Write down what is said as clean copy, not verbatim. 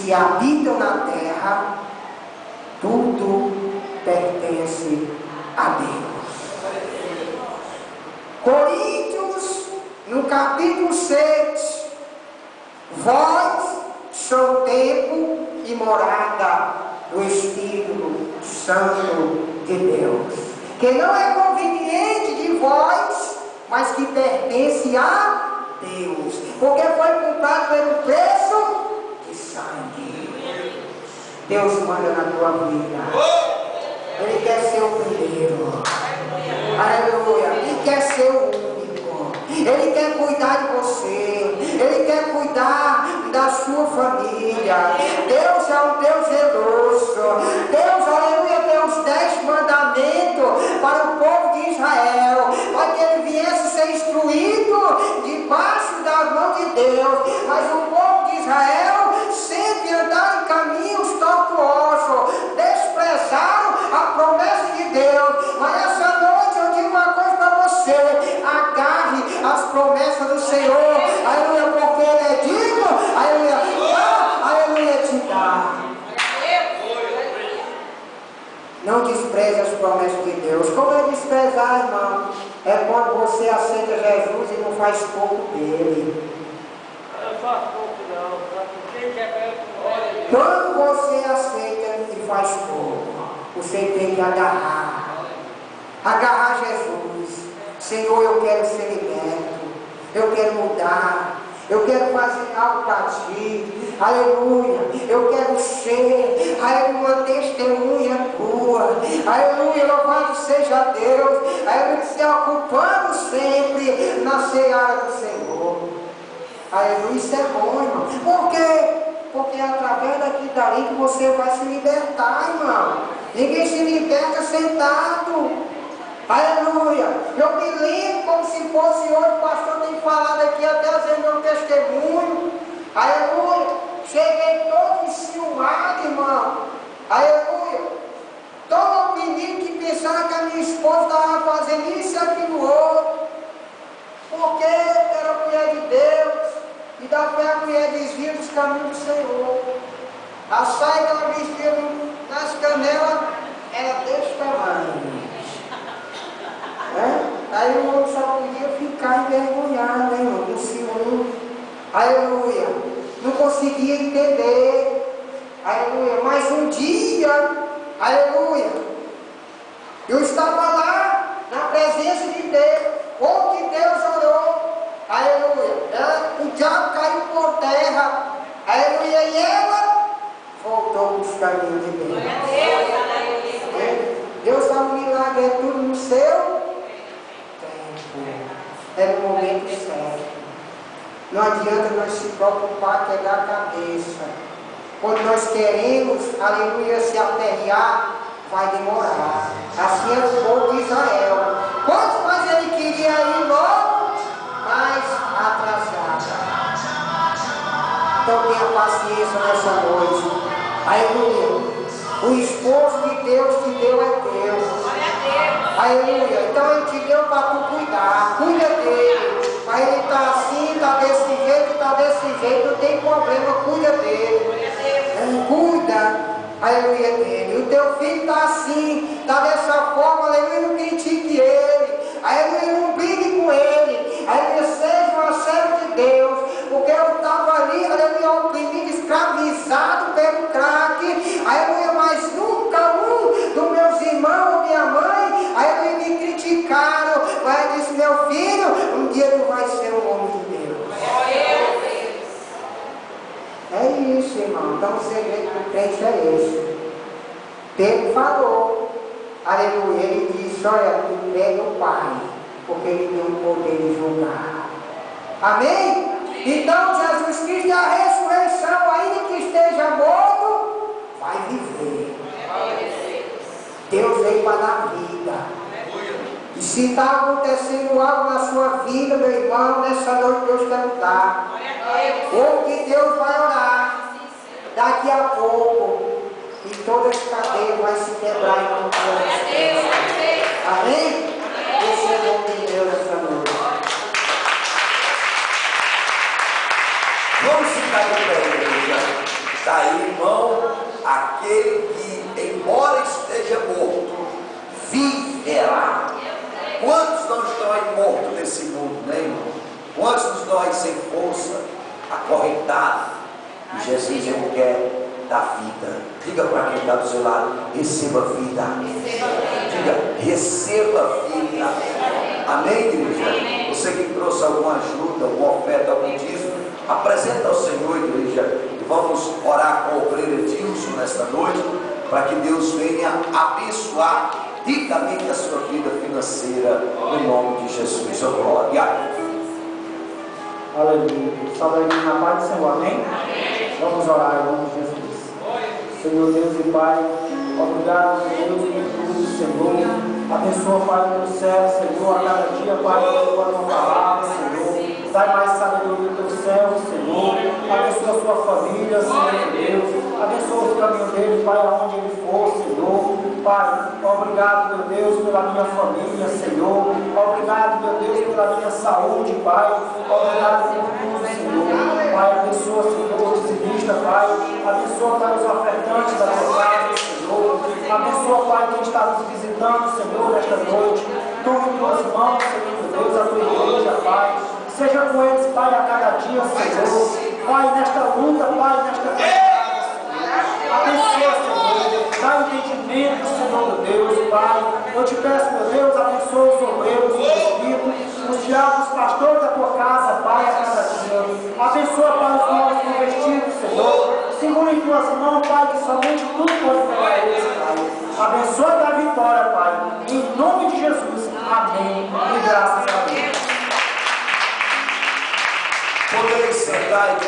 se habitam na terra, tudo pertence a Deus. Coríntios, no capítulo 6, vós sois templo e morada do Espírito Santo de Deus, que não é conveniente de vós, mas que pertence a Deus, porque foi comprado pelo preço de sangue. Deus manda na tua vida. Ele quer ser o primeiro. Aleluia. Ele quer ser o único. Ele quer cuidar de você. Ele quer cuidar da sua família. Deus é um Deus zeloso. Deus, aleluia, tem os 10 mandamentos para o povo de Israel, para que ele viesse ser instruído debaixo da mão de Deus. Mas o povo de Israel sempre andaram em caminhos tortuosos, desprezaram a promessa de Deus. Mas essa noite eu digo uma coisa para você: agarre as promessas do Senhor, aleluia, porque Ele é digno, aleluia, te dá. Não despreze as promessas de Deus. Como é desprezar, irmão? É quando você aceita Jesus e não faz pouco dele. Eu faço pouco não. Quando você aceita e faz pouco, você tem que agarrar Jesus. Senhor, eu quero ser liberto, eu quero mudar, eu quero fazer algo para ti, aleluia, eu quero ser, aleluia, uma testemunha tua, aleluia, louvado seja Deus, aleluia, se ocupando sempre na seara do Senhor, aleluia. Isso é bom, irmão. Por quê? Porque é através dali que você vai se libertar, irmão. Ninguém se liberta sentado. Aleluia. Eu me lembro como se fosse hoje. O pastor tem falado aqui até às meu testemunho. Aleluia. Cheguei todo enciumado, irmão. Aleluia. Todo oprimido que pensava que a minha esposa estava fazendo isso e aquilo outro. Porque era mulher de Deus. E da fé a mulher desvia dos caminhos do Senhor. A saia que ela vestia nas canelas era desse tamanho. Aí o outro só podia ficar envergonhado, né, irmão? Com ciúme. Aleluia. Não conseguia entender. Aleluia. Mas um dia, aleluia, eu estava lá na presença de Deus, onde Deus orou. Aleluia. O diabo caiu por terra. Aleluia. E ela voltou para os caminhos de Deus. Deus dá um milagre, é tudo no seu tempo. É no momento certo. Não adianta nós se preocupar, quebrar a cabeça. Quando nós queremos, aleluia, se aperrear, vai demorar. Assim é o povo de Israel. Quanto mais ele queria ir logo, mais atrasado. Então tenha paciência nessa noite. Aleluia. O esposo de Deus te deu é Deus. Aleluia. Então Ele te deu para tu cuidar. Cuida dele. Mas ele está assim, está desse jeito, não tem problema, cuida dele. Cuida, aleluia, dele. O teu filho está assim, está dessa forma, aleluia, não critique ele. Aleluia, não brigue com ele. Aleluia, seja uma serva de Deus. Porque eu estava ali, aleluia, oprimido, escravizado pelo crack. Aleluia, mas nunca um dos meus irmãos ou minha mãe, aleluia, me criticaram. Mas eu disse, meu filho, um dia tu vai ser um homem de Deus. É isso, irmão. Então o segredo do crente é esse. Pedro falou, aleluia, ele disse, olha, tu crê no Pai, porque ele tem o poder de julgar. Amém? Então Jesus Cristo é a ressurreição, ainda que esteja morto, vai viver. Deus veio para dar vida. E se está acontecendo algo na sua vida, meu irmão, nessa noite Deus quer dar. Ou que Deus vai orar daqui a pouco e toda essa cadeia vai se quebrar em nome de Jesus. Amém? Esse é o nome de Deus essa noite. Vamos ficar de pé, igreja. Está aí. nós sem força, acorrentado. E Jesus, Ele quer dar vida. Diga para quem está do seu lado: receba vida. Diga: receba vida. Amém, igreja? Você que trouxe alguma ajuda, alguma oferta, algum dízimo, apresenta ao Senhor, igreja, e vamos orar com o obreiro Edilson nesta noite, para que Deus venha abençoar ricamente a sua vida financeira, no nome de Jesus. Oh, glória. Aleluia. Salve na paz do Senhor, amém? Vamos orar em nome de Jesus. Senhor Deus e Pai, obrigado, Deus, por tudo, Senhor. Abençoa, Pai, do céu, Senhor, a cada dia, Pai, com a tua palavra, Senhor. Dai mais sabedoria do céu, Senhor. Abençoa a sua família, Senhor Deus. Abençoa o caminho dele, Pai, aonde ele for, Senhor. Pai, obrigado, meu Deus, pela minha família, Senhor. Obrigado, meu Deus, pela minha saúde, Pai. Obrigado por tudo, Senhor. Pai, abençoa, Senhor, o dizimista, Pai. Abençoa, Pai, os ofertantes da tua casa, Senhor. Abençoa, Pai, quem está nos visitando, Senhor, nesta noite. Tome em tuas mãos, Senhor Deus, a tua igreja, Pai. Seja com eles, Pai, a cada dia, Senhor. Pai, nesta luta, Pai, nesta caminhada, Senhor. Abençoa, Senhor. Dá entendimento, Senhor, meu Deus, Pai. Eu te peço, meu Deus, abençoa os obreiros, os espíritos, os diabos, os pastores da tua casa, Pai, a cada dia. Abençoa, Pai, os novos convertidos, Senhor. Segura em tuas mãos, Pai, que somente tu pode fazer eles, Pai. Abençoa da vitória, Pai. Em nome de Jesus. Amém. E graças a Deus. Podeis sentar, igreja.